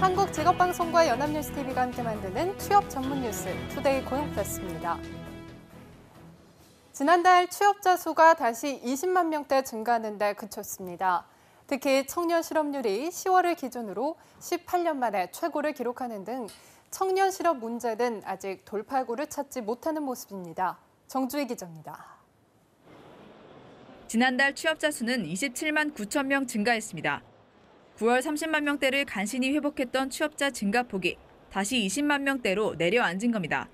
한국직업방송과 연합뉴스TV가 함께 만드는 취업 전문 뉴스 투데이 고용플러스입니다. 지난달 취업자 수가 다시 20만 명대 증가하는 데 그쳤습니다. 특히 청년 실업률이 10월을 기준으로 18년 만에 최고를 기록하는 등 청년 실업 문제는 아직 돌파구를 찾지 못하는 모습입니다. 정주희 기자입니다. 지난달 취업자 수는 27만 9천 명 증가했습니다. 9월 30만 명대를 간신히 회복했던 취업자 증가폭이 다시 20만 명대로 내려앉은 겁니다.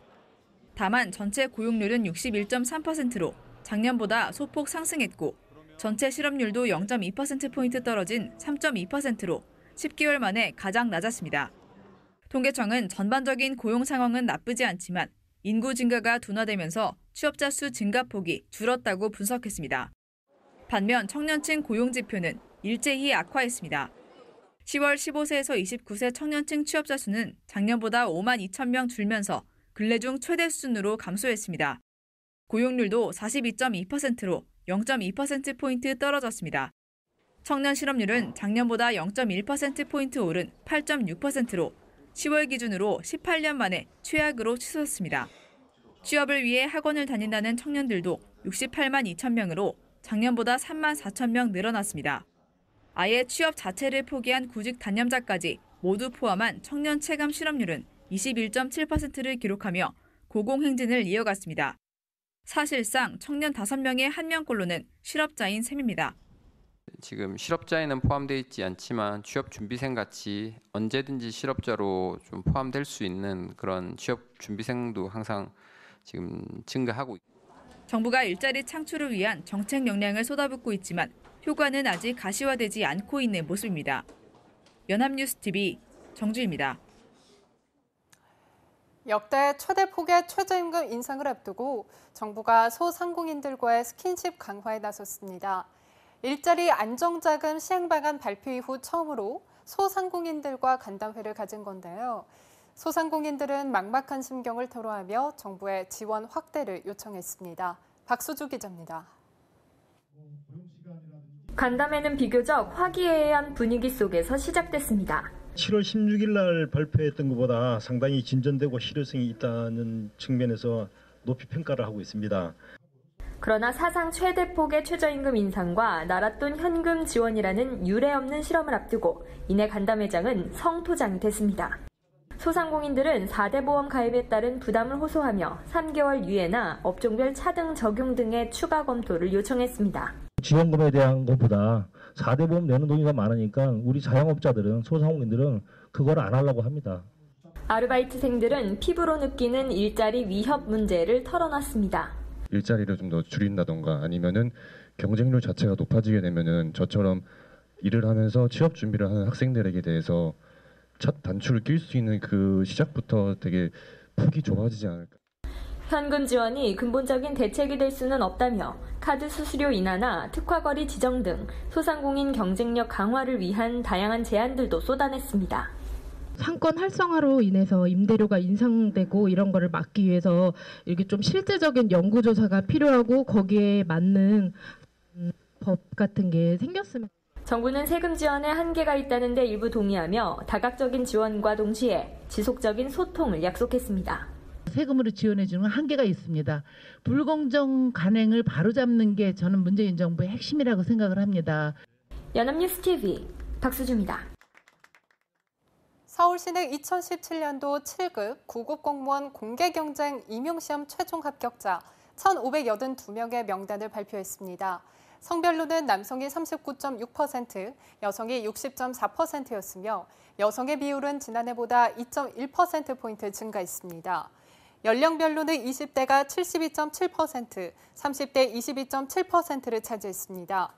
다만 전체 고용률은 61.3%로 작년보다 소폭 상승했고 전체 실업률도 0.2%포인트 떨어진 3.2%로 10개월 만에 가장 낮았습니다. 통계청은 전반적인 고용 상황은 나쁘지 않지만 인구 증가가 둔화되면서 취업자 수 증가폭이 줄었다고 분석했습니다. 반면 청년층 고용 지표는 일제히 악화했습니다. 10월 15세에서 29세 청년층 취업자 수는 작년보다 5만 2천 명 줄면서 근래 중 최대 수준으로 감소했습니다. 고용률도 42.2%로 0.2%포인트 떨어졌습니다. 청년 실업률은 작년보다 0.1%포인트 오른 8.6%로 10월 기준으로 18년 만에 최악으로 치솟았습니다. 취업을 위해 학원을 다닌다는 청년들도 68만 2천 명으로 작년보다 3만 4천 명 늘어났습니다. 아예 취업 자체를 포기한 구직 단념자까지 모두 포함한 청년 체감 실업률은 21.7%를 기록하며 고공행진을 이어갔습니다. 사실상 청년 5명의 1명꼴로는 실업자인 셈입니다. 지금 실업자에는 포함되어 있지 않지만 취업준비생 같이 언제든지 실업자로 좀 포함될 수 있는 그런 취업준비생도 항상 지금 증가하고 있습니다. 정부가 일자리 창출을 위한 정책 역량을 쏟아붓고 있지만 효과는 아직 가시화되지 않고 있는 모습입니다. 연합뉴스TV 정주희입니다. 역대 최대 폭의 최저임금 인상을 앞두고 정부가 소상공인들과의 스킨십 강화에 나섰습니다. 일자리 안정자금 시행 방안 발표 이후 처음으로 소상공인들과 간담회를 가진 건데요. 소상공인들은 막막한 심경을 토로하며 정부의 지원 확대를 요청했습니다. 박수주 기자입니다. 간담회는 비교적 화기애애한 분위기 속에서 시작됐습니다. 7월 16일 날 발표했던 것보다 상당히 진전되고 실효성이 있다는 측면에서 높이 평가를 하고 있습니다. 그러나 사상 최대 폭의 최저임금 인상과 나랏돈 현금 지원이라는 유례없는 실험을 앞두고 이내 간담회장은 성토장이 됐습니다. 소상공인들은 4대 보험 가입에 따른 부담을 호소하며 3개월 유예나 업종별 차등 적용 등의 추가 검토를 요청했습니다. 지원금에 대한 것보다 4대 보험 내는 돈이 더 많으니까 우리 자영업자들은 소상공인들은 그걸 안 하려고 합니다. 아르바이트생들은 피부로 느끼는 일자리 위협 문제를 털어놨습니다. 일자리를 좀 더 줄인다던가 아니면은 경쟁률 자체가 높아지게 되면은 저처럼 일을 하면서 취업 준비를 하는 학생들에게 대해서 첫 단추를 낄 수 있는 그 시작부터 되게 폭이 좁아지지 않을까. 현금 지원이 근본적인 대책이 될 수는 없다며 카드 수수료 인하나 특화거리 지정 등 소상공인 경쟁력 강화를 위한 다양한 제안들도 쏟아냈습니다. 상권 활성화로 인해서 임대료가 인상되고 이런 거를 막기 위해서 이렇게 좀 실질적인 연구조사가 필요하고 거기에 맞는 법 같은 게 생겼으면. 정부는 세금 지원에 한계가 있다는 데 일부 동의하며 다각적인 지원과 동시에 지속적인 소통을 약속했습니다. 세금으로 지원해주는 한계가 있습니다. 불공정 간행을 바로잡는 게 저는 문재인 정부의 핵심이라고 생각을 합니다. 연합뉴스TV 박수주입니다. 서울시는 2017년도 7급 9급 공무원 공개경쟁 임용시험 최종 합격자 1,582명의 명단을 발표했습니다. 성별로는 남성이 39.6%, 여성이 60.4%였으며 여성의 비율은 지난해보다 2.1%포인트 증가했습니다. 연령별로는 20대가 72.7%, 30대 22.7%를 차지했습니다.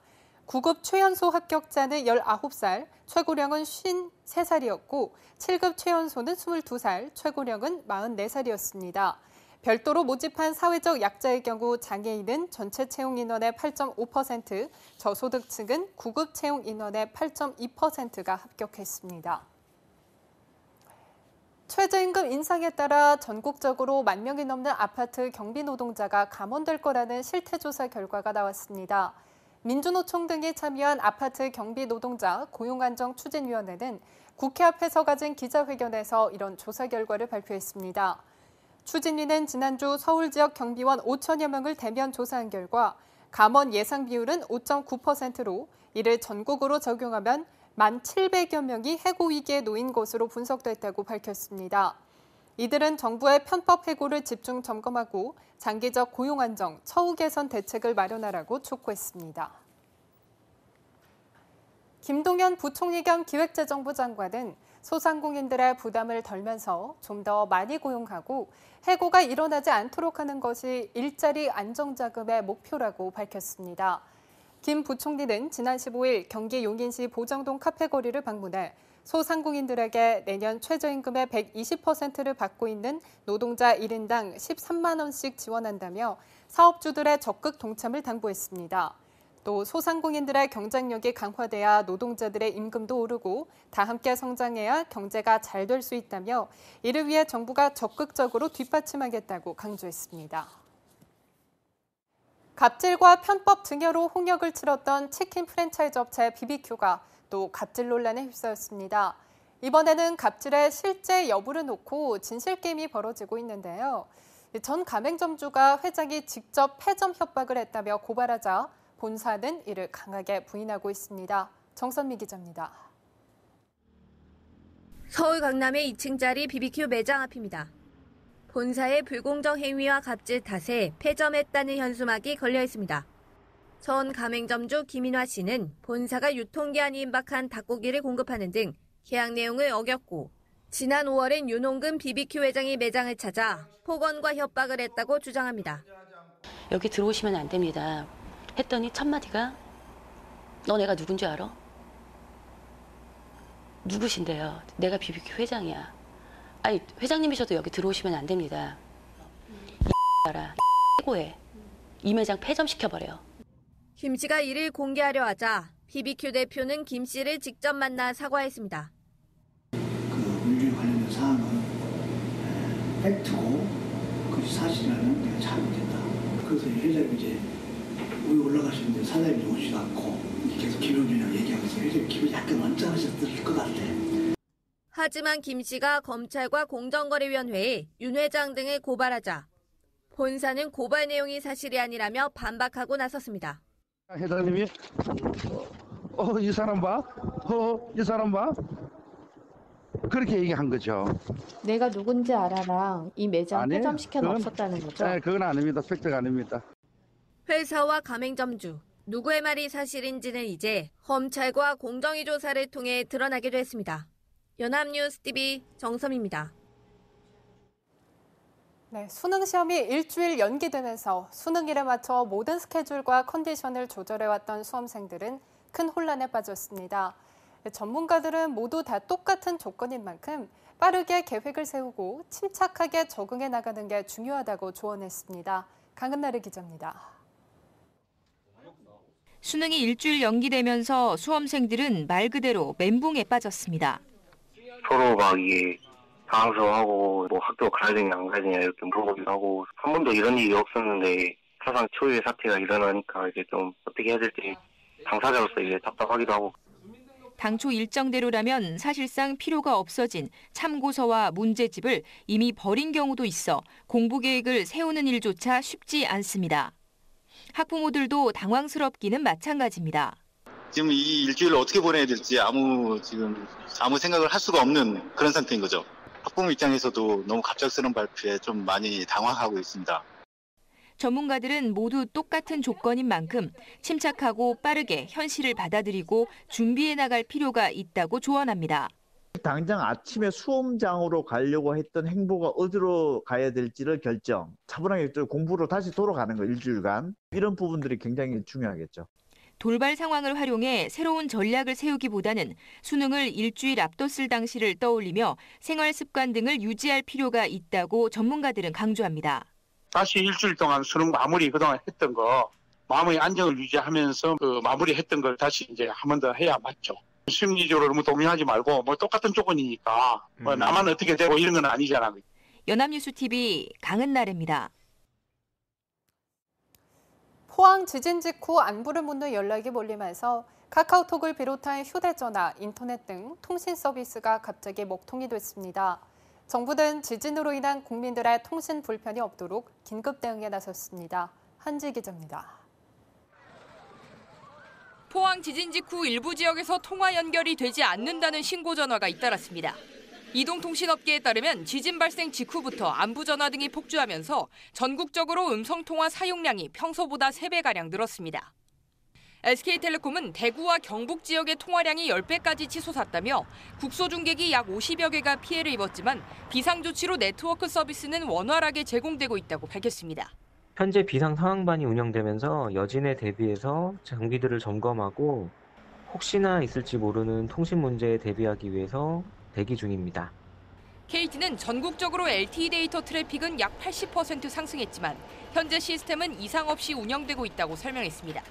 9급 최연소 합격자는 19살, 최고령은 53살이었고 7급 최연소는 22살, 최고령은 44살이었습니다. 별도로 모집한 사회적 약자의 경우 장애인은 전체 채용 인원의 8.5%, 저소득층은 9급 채용 인원의 8.2%가 합격했습니다. 최저임금 인상에 따라 전국적으로 1만 명이 넘는 아파트 경비 노동자가 감원될 거라는 실태조사 결과가 나왔습니다. 민주노총 등이 참여한 아파트 경비 노동자 고용안정추진위원회는 국회 앞에서 가진 기자회견에서 이런 조사 결과를 발표했습니다. 추진위는 지난주 서울 지역 경비원 5천여 명을 대면 조사한 결과 감원 예상 비율은 5.9%로 이를 전국으로 적용하면 1,700여 명이 해고 위기에 놓인 것으로 분석됐다고 밝혔습니다. 이들은 정부의 편법 해고를 집중 점검하고 장기적 고용 안정, 처우 개선 대책을 마련하라고 촉구했습니다. 김동연 부총리 겸 기획재정부 장관은 소상공인들의 부담을 덜면서 좀 더 많이 고용하고 해고가 일어나지 않도록 하는 것이 일자리 안정자금의 목표라고 밝혔습니다. 김 부총리는 지난 15일 경기 용인시 보정동 카페거리를 방문해 소상공인들에게 내년 최저임금의 120%를 받고 있는 노동자 1인당 13만 원씩 지원한다며 사업주들의 적극 동참을 당부했습니다. 또 소상공인들의 경쟁력이 강화돼야 노동자들의 임금도 오르고 다 함께 성장해야 경제가 잘 될 수 있다며 이를 위해 정부가 적극적으로 뒷받침하겠다고 강조했습니다. 갑질과 편법 증여로 홍역을 치렀던 치킨 프랜차이즈 업체 BBQ가 또 갑질 논란에 휩싸였습니다. 이번에는 갑질의 실제 여부를 놓고 진실게임이 벌어지고 있는데요. 전 가맹점주가 회장이 직접 폐점 협박을 했다며 고발하자 본사는 이를 강하게 부인하고 있습니다. 정선미 기자입니다. 서울 강남의 2층짜리 BBQ 매장 앞입니다. 본사의 불공정 행위와 갑질 탓에 폐점했다는 현수막이 걸려 있습니다. 전 가맹점주 김인화 씨는 본사가 유통기한이 임박한 닭고기를 공급하는 등 계약 내용을 어겼고 지난 5월엔 윤홍근 BBQ 회장이 매장을 찾아 폭언과 협박을 했다고 주장합니다. 여기 들어오시면 안 됩니다. 했더니 첫 마디가 너 내가 누군지 알아? 누구신데요? 내가 BBQ 회장이야. 아니 회장님이셔도 여기 들어오시면 안 됩니다. 알아. 해고해. 이 매장 폐점시켜버려요. 김 씨가 이를 공개하려 하자 BBQ 대표는 김 씨를 직접 만나 사과했습니다. 그 물류 관련된 사항은 팩트고 그것이 사실이라면 내가 잘못했다. 그래서 회장이 이제 위에 올라가시는데 사장님이 오지도 않고 계속 김용준이랑 얘기하면서 회장이 기분이 약간 언짢으셨을 것 같아. 하지만 김 씨가 검찰과 공정거래위원회에 윤 회장 등을 고발하자 본사는 고발 내용이 사실이 아니라며 반박하고 나섰습니다. 회장님이 이 사람 봐? 이 사람 봐? 그렇게 얘기한 거죠. 내가 누군지 알아랑 이 매장 폐점시켜 놓았었다는 거죠? 네, 그건 아닙니다. 팩트가 아닙니다. 회사와 가맹점주, 누구의 말이 사실인지는 이제 검찰과 공정위 조사를 통해 드러나게 됐습니다. 연합뉴스TV 정섬입니다. 네, 수능 시험이 일주일 연기되면서 수능일에 맞춰 모든 스케줄과 컨디션을 조절해왔던 수험생들은 큰 혼란에 빠졌습니다. 전문가들은 모두 다 똑같은 조건인 만큼 빠르게 계획을 세우고 침착하게 적응해 나가는 게 중요하다고 조언했습니다. 강은나래 기자입니다. 수능이 일주일 연기되면서 수험생들은 말 그대로 멘붕에 빠졌습니다. 서로 막 이게 당황스러워하고 뭐 학교 가야 되냐 안 가야 되냐 이렇게 물어보기도 하고 한 번도 이런 일이 없었는데 사상 초유의 사태가 일어나니까 이제 좀 어떻게 해야 될지 당사자로서 이제 답답하기도 하고. 당초 일정대로라면 사실상 필요가 없어진 참고서와 문제집을 이미 버린 경우도 있어 공부 계획을 세우는 일조차 쉽지 않습니다. 학부모들도 당황스럽기는 마찬가지입니다. 지금 이 일주일을 어떻게 보내야 될지 아무 생각을 할 수가 없는 그런 상태인 거죠. 학부모 입장에서도 너무 갑작스러운 발표에 좀 많이 당황하고 있습니다. 전문가들은 모두 똑같은 조건인 만큼 침착하고 빠르게 현실을 받아들이고 준비해 나갈 필요가 있다고 조언합니다. 당장 아침에 수험장으로 가려고 했던 행보가 어디로 가야 될지를 결정. 차분하게 공부로 다시 돌아가는 거 일주일간. 이런 부분들이 굉장히 중요하겠죠. 돌발 상황을 활용해 새로운 전략을 세우기보다는 수능을 일주일 앞뒀을 당시를 떠올리며 생활 습관 등을 유지할 필요가 있다고 전문가들은 강조합니다. 다시 일주일 동안 수능 마무리 그동안 했던 거 마음의 안정을 유지하면서 그 마무리했던 걸 다시 이제 한 번 더 해야 맞죠. 심리적으로 너무 동요하지 말고 뭐 똑같은 조건이니까 뭐 나만 어떻게 되고 이런 건 아니잖아. 연합뉴스TV 강은나래입니다. 포항 지진 직후 안부를 묻는 연락이 몰리면서 카카오톡을 비롯한 휴대전화, 인터넷 등 통신 서비스가 갑자기 먹통이 됐습니다. 정부는 지진으로 인한 국민들의 통신 불편이 없도록 긴급 대응에 나섰습니다. 한지 기자입니다. 포항 지진 직후 일부 지역에서 통화 연결이 되지 않는다는 신고 전화가 잇따랐습니다. 이동통신업계에 따르면 지진 발생 직후부터 안부 전화 등이 폭주하면서 전국적으로 음성통화 사용량이 평소보다 3배가량 늘었습니다. SK텔레콤은 대구와 경북 지역의 통화량이 10배까지 치솟았다며 국소중계기 약 50여 개가 피해를 입었지만 비상조치로 네트워크 서비스는 원활하게 제공되고 있다고 밝혔습니다. 현재 비상 상황반이 운영되면서 여진에 대비해서 장비들을 점검하고 혹시나 있을지 모르는 통신 문제에 대비하기 위해서 대기 중입니다. KT는 전국적으로 LTE 데이터 트래픽은 약 80% 상승했지만 현재 시스템은 이상 없이 운영되고 있다고 설명했습니다.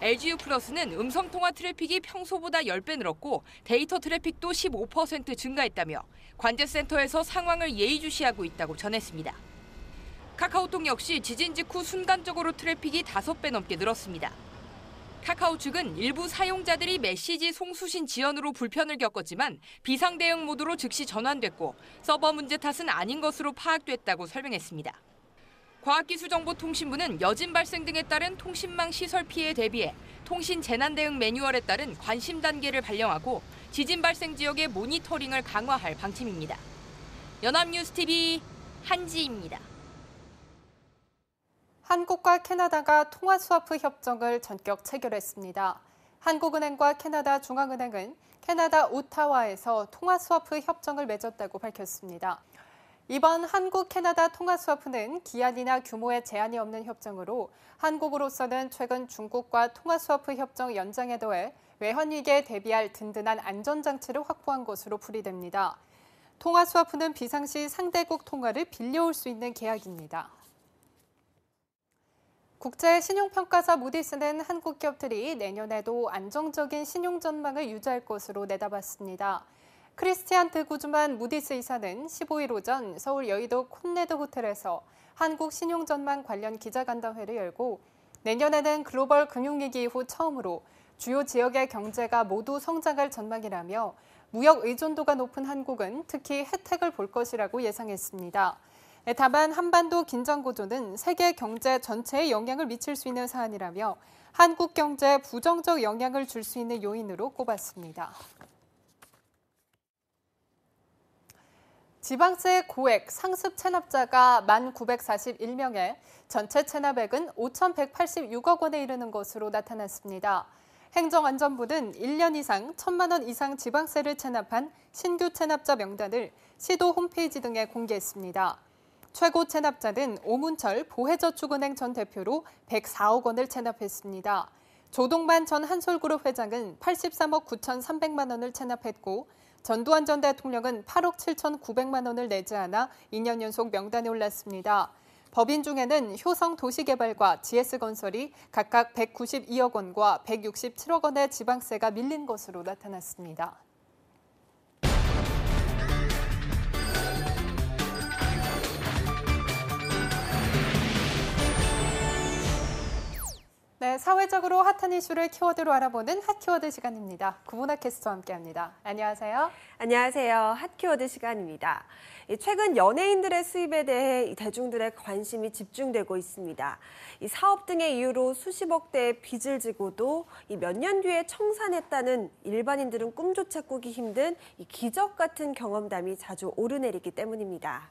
LGU+는 음성통화 트래픽이 평소보다 10배 늘었고 데이터 트래픽도 15% 증가했다며 관제센터에서 상황을 예의주시하고 있다고 전했습니다. 카카오톡 역시 지진 직후 순간적으로 트래픽이 5배 넘게 늘었습니다. 카카오 측은 일부 사용자들이 메시지 송수신 지연으로 불편을 겪었지만 비상대응 모드로 즉시 전환됐고 서버 문제 탓은 아닌 것으로 파악됐다고 설명했습니다. 과학기술정보통신부는 여진 발생 등에 따른 통신망 시설 피해에 대비해 통신 재난 대응 매뉴얼에 따른 관심 단계를 발령하고 지진 발생 지역의 모니터링을 강화할 방침입니다. 연합뉴스TV 한지입니다. 한국과 캐나다가 통화스와프 협정을 전격 체결했습니다. 한국은행과 캐나다 중앙은행은 캐나다 오타와에서 통화스와프 협정을 맺었다고 밝혔습니다. 이번 한국-캐나다 통화스와프는 기한이나 규모에 제한이 없는 협정으로 한국으로서는 최근 중국과 통화스와프 협정 연장에 더해 외환위기에 대비할 든든한 안전장치를 확보한 것으로 풀이됩니다. 통화스와프는 비상시 상대국 통화를 빌려올 수 있는 계약입니다. 국제 신용평가사 무디스는 한국 기업들이 내년에도 안정적인 신용 전망을 유지할 것으로 내다봤습니다. 크리스티안 드 구즈만 무디스 이사는 15일 오전 서울 여의도 콘레드 호텔에서 한국 신용 전망 관련 기자간담회를 열고 내년에는 글로벌 금융위기 이후 처음으로 주요 지역의 경제가 모두 성장할 전망이라며 무역 의존도가 높은 한국은 특히 혜택을 볼 것이라고 예상했습니다. 다만 한반도 긴장 고조는 세계 경제 전체에 영향을 미칠 수 있는 사안이라며 한국 경제에 부정적 영향을 줄 수 있는 요인으로 꼽았습니다. 지방세 고액 상습 체납자가 1,941명에 전체 체납액은 5,186억 원에 이르는 것으로 나타났습니다. 행정안전부는 1년 이상 1,000만 원 이상 지방세를 체납한 신규 체납자 명단을 시도 홈페이지 등에 공개했습니다. 최고 체납자는 오문철 보혜저축은행 전 대표로 104억 원을 체납했습니다. 조동만 전 한솔그룹 회장은 83억 9,300만 원을 체납했고 전두환 전 대통령은 8억 7,900만 원을 내지 않아 2년 연속 명단에 올랐습니다. 법인 중에는 효성도시개발과 GS건설이 각각 192억 원과 167억 원의 지방세가 밀린 것으로 나타났습니다. 네, 사회적으로 핫한 이슈를 키워드로 알아보는 핫키워드 시간입니다. 구문학 캐스터와 함께합니다. 안녕하세요. 안녕하세요. 핫키워드 시간입니다. 최근 연예인들의 수입에 대해 대중들의 관심이 집중되고 있습니다. 이 사업 등의 이유로 수십억 대의 빚을 지고도 몇 년 뒤에 청산했다는 일반인들은 꿈조차 꾸기 힘든 이 기적 같은 경험담이 자주 오르내리기 때문입니다.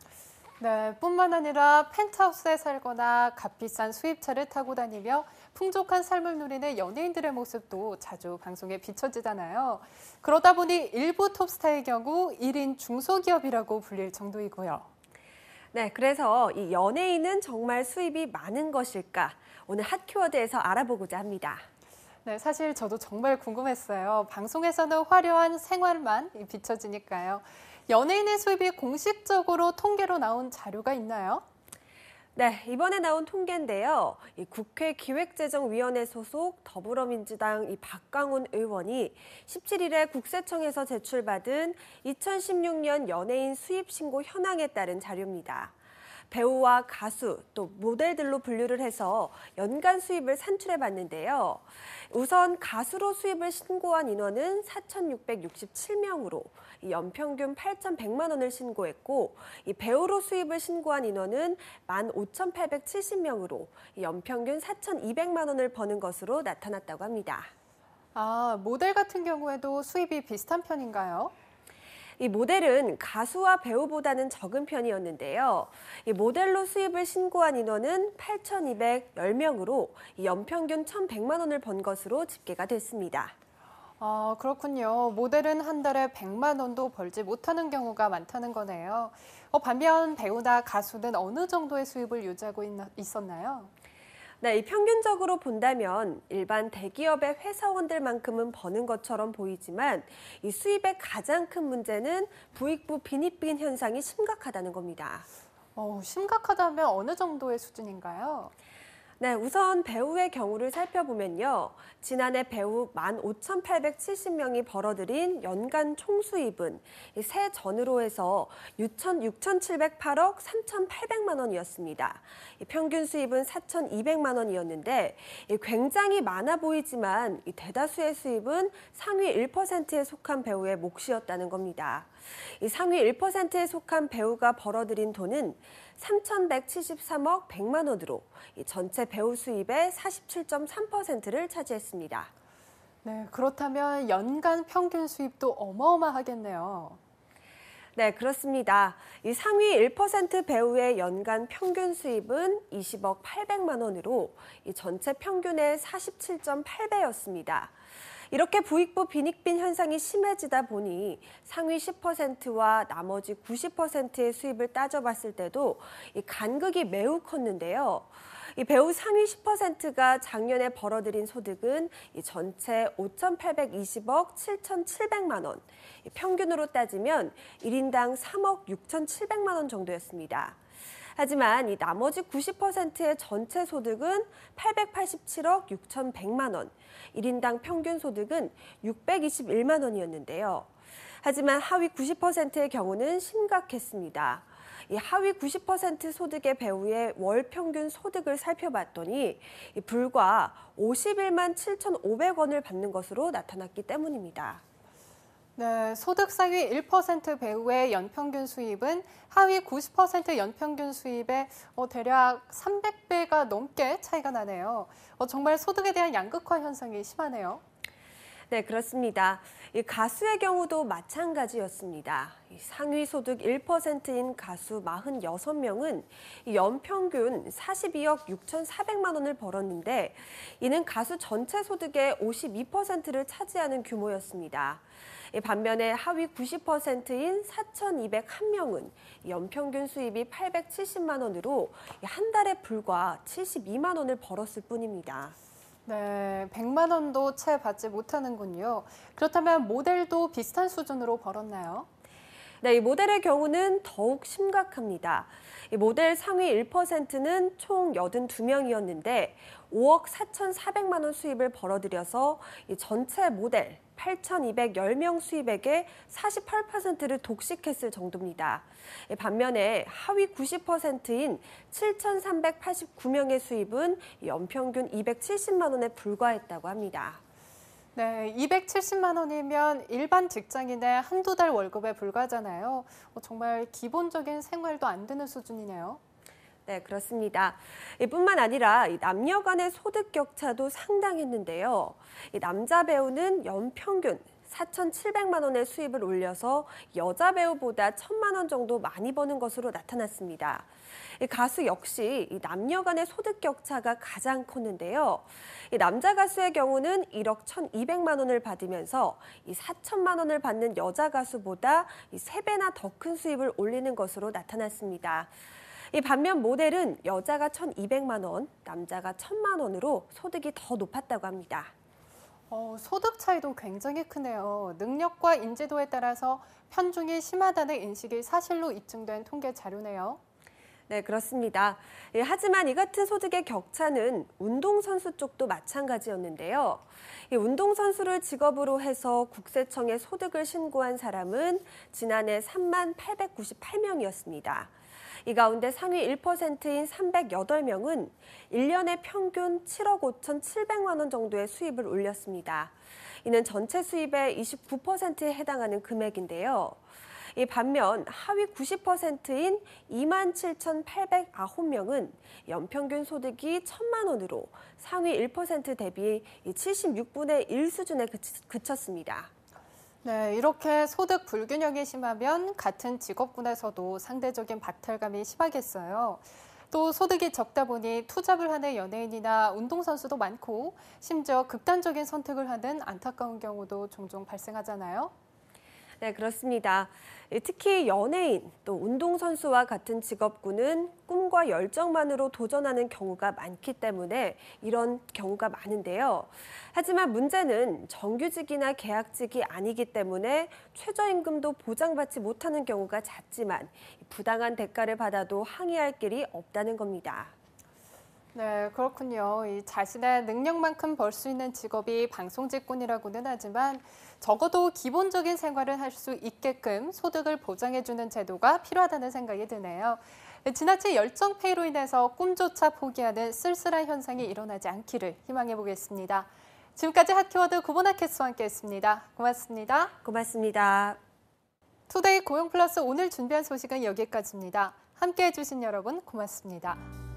네, 뿐만 아니라 펜트하우스에 살거나 값비싼 수입차를 타고 다니며 풍족한 삶을 누리는 연예인들의 모습도 자주 방송에 비춰지잖아요. 그러다 보니 일부 톱스타의 경우 1인 중소기업이라고 불릴 정도이고요. 네, 그래서 이 연예인은 정말 수입이 많은 것일까? 오늘 핫키워드에서 알아보고자 합니다. 네, 사실 저도 정말 궁금했어요. 방송에서는 화려한 생활만 비춰지니까요. 연예인의 수입이 공식적으로 통계로 나온 자료가 있나요? 네, 이번에 나온 통계인데요. 이 국회 기획재정위원회 소속 더불어민주당 이 박광훈 의원이 17일에 국세청에서 제출받은 2016년 연예인 수입 신고 현황에 따른 자료입니다. 배우와 가수 또 모델들로 분류를 해서 연간 수입을 산출해 봤는데요. 우선 가수로 수입을 신고한 인원은 4,667명으로 연평균 8,100만 원을 신고했고, 이 배우로 수입을 신고한 인원은 15,870명으로 연평균 4,200만 원을 버는 것으로 나타났다고 합니다. 아, 모델 같은 경우에도 수입이 비슷한 편인가요? 이 모델은 가수와 배우보다는 적은 편이었는데요. 이 모델로 수입을 신고한 인원은 8,210명으로 연평균 1,100만 원을 번 것으로 집계가 됐습니다. 아, 그렇군요. 모델은 한 달에 100만 원도 벌지 못하는 경우가 많다는 거네요. 반면 배우나 가수는 어느 정도의 수입을 유지하고 있었나요? 네, 이 평균적으로 본다면 일반 대기업의 회사원들만큼은 버는 것처럼 보이지만 이 수입의 가장 큰 문제는 부익부 빈익빈 현상이 심각하다는 겁니다. 심각하다면 어느 정도의 수준인가요? 네, 우선 배우의 경우를 살펴보면요. 지난해 배우 15,870명이 벌어들인 연간 총수입은 새 전으로 해서 6,708억 3,800만 원이었습니다. 평균 수입은 4,200만 원이었는데 굉장히 많아 보이지만 대다수의 수입은 상위 1%에 속한 배우의 몫이었다는 겁니다. 이 상위 1%에 속한 배우가 벌어들인 돈은 3,173억 100만 원으로 전체 배우 수입의 47.3%를 차지했습니다. 네, 그렇다면 연간 평균 수입도 어마어마하겠네요. 네, 그렇습니다. 이 상위 1% 배우의 연간 평균 수입은 20억 800만 원으로 전체 평균의 47.8배였습니다. 이렇게 부익부 빈익빈 현상이 심해지다 보니 상위 10%와 나머지 90%의 수입을 따져봤을 때도 이 간극이 매우 컸는데요. 이 배우 상위 10%가 작년에 벌어들인 소득은 이 전체 5,820억 7,700만 원, 평균으로 따지면 1인당 3억 6,700만 원 정도였습니다. 하지만 이 나머지 90%의 전체 소득은 887억 6,100만 원, 1인당 평균 소득은 621만 원이었는데요. 하지만 하위 90%의 경우는 심각했습니다. 이 하위 90% 소득의 배우의 월 평균 소득을 살펴봤더니 불과 51만 7,500원을 받는 것으로 나타났기 때문입니다. 네, 소득 상위 1% 배우의 연평균 수입은 하위 90% 연평균 수입의 대략 300배가 넘게 차이가 나네요. 정말 소득에 대한 양극화 현상이 심하네요. 네, 그렇습니다. 이 가수의 경우도 마찬가지였습니다. 상위 소득 1%인 가수 46명은 연평균 42억 6,400만 원을 벌었는데 이는 가수 전체 소득의 52%를 차지하는 규모였습니다. 반면에 하위 90%인 4,201명은 연평균 수입이 870만 원으로 한 달에 불과 72만 원을 벌었을 뿐입니다. 네, 100만 원도 채 받지 못하는군요. 그렇다면 모델도 비슷한 수준으로 벌었나요? 네, 이 모델의 경우는 더욱 심각합니다. 이 모델 상위 1%는 총 82명이었는데 5억 4,400만 원 수입을 벌어들여서 이 전체 모델 8,210명 수입액의 48%를 독식했을 정도입니다. 반면에 하위 90%인 7,389명의 수입은 연평균 270만 원에 불과했다고 합니다. 네, 270만 원이면 일반 직장인의 한두 달 월급에 불과하잖아요. 정말 기본적인 생활도 안 되는 수준이네요. 네, 그렇습니다. 뿐만 아니라 남녀 간의 소득 격차도 상당했는데요. 남자 배우는 연평균 4,700만 원의 수입을 올려서 여자 배우보다 1,000만 원 정도 많이 버는 것으로 나타났습니다. 가수 역시 남녀 간의 소득 격차가 가장 컸는데요. 남자 가수의 경우는 1억 1,200만 원을 받으면서 4,000만 원을 받는 여자 가수보다 3배나 더 큰 수입을 올리는 것으로 나타났습니다. 반면 모델은 여자가 1,200만 원, 남자가 1,000만 원으로 소득이 더 높았다고 합니다. 소득 차이도 굉장히 크네요. 능력과 인지도에 따라서 편중이 심하다는 인식이 사실로 입증된 통계 자료네요. 네, 그렇습니다. 하지만 이 같은 소득의 격차는 운동선수 쪽도 마찬가지였는데요. 운동선수를 직업으로 해서 국세청에 소득을 신고한 사람은 지난해 3만 898명이었습니다. 이 가운데 상위 1%인 308명은 1년에 평균 7억 5,700만 원 정도의 수입을 올렸습니다. 이는 전체 수입의 29%에 해당하는 금액인데요. 이 반면 하위 90%인 27,809명은 연평균 소득이 1,000만 원으로 상위 1% 대비 76분의 1 수준에 그쳤습니다. 네, 이렇게 소득 불균형이 심하면 같은 직업군에서도 상대적인 박탈감이 심하겠어요. 또 소득이 적다 보니 투잡을 하는 연예인이나 운동선수도 많고 심지어 극단적인 선택을 하는 안타까운 경우도 종종 발생하잖아요. 네, 그렇습니다. 특히 연예인, 또 운동선수와 같은 직업군은 꿈과 열정만으로 도전하는 경우가 많기 때문에 이런 경우가 많은데요. 하지만 문제는 정규직이나 계약직이 아니기 때문에 최저임금도 보장받지 못하는 경우가 잦지만 부당한 대가를 받아도 항의할 길이 없다는 겁니다. 네, 그렇군요. 이 자신의 능력만큼 벌 수 있는 직업이 방송직군이라고는 하지만 적어도 기본적인 생활을 할 수 있게끔 소득을 보장해주는 제도가 필요하다는 생각이 드네요. 지나친 열정페이로 인해서 꿈조차 포기하는 쓸쓸한 현상이 일어나지 않기를 희망해보겠습니다. 지금까지 핫키워드 구본아캐스와 함께했습니다. 고맙습니다. 고맙습니다. 투데이 고용플러스 오늘 준비한 소식은 여기까지입니다. 함께해 주신 여러분 고맙습니다.